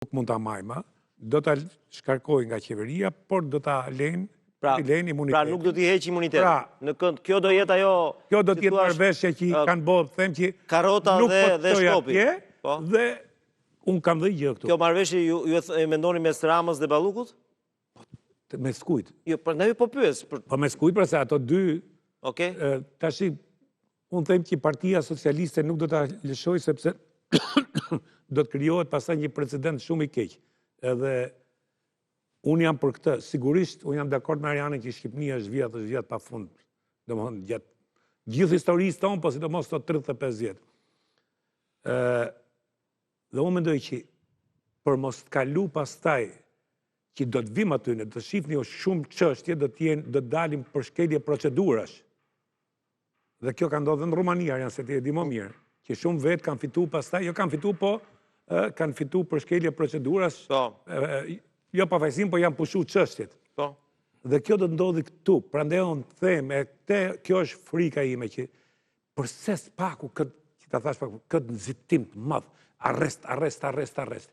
nuk mund ta majma, do ta shkarkoj nga qeveria, por do ta lejnë imunitetin. Pra nuk do t'i heq imunitetin. Pra, në kënd, kjo do jetë ajo... Kjo do t'jetë marrëveshje që kanë bërë, them që karota nuk dhe shkopi. Dhe unë kam dhe gjë këtu. Kjo marrëveshje ju e mendoni mes Ramës dhe Ballukut? Me skujt. Jo, për ne po pyes. Po me skujt, pra se ato dy... Okej. Tashi, unë them që Partia Socialiste nuk do ta lëshoj sepse do të krijohet pastaj një precedent shumë i keq. Edhe unë jam për këtë. Sigurisht, unë jam dakord me Arianën që Shqipënia është vjet pafund. Domethënë gjatë gjithë historisë tonë, po sidomos këto 35 vjet. Dhe unë mendoj që për mos të kalu pastaj që do të vim aty, do të shihni shumë çështje, do të dalim për shkelje procedurash. Dhe kjo ka ndodhur në Rumani, janë se ti e di më mirë, që shumë vetë kanë fitu pastaj, jo kanë fitu, po kanë fitu për shkelje procedurash, jo pa fajsim, po janë pushu çështjet. Dhe kjo do të ndodhi këtu, prandaj unë them, kjo është frika ime që përse s'paku këtë, që ta thash pak, këtë nxitim të madh, arrest.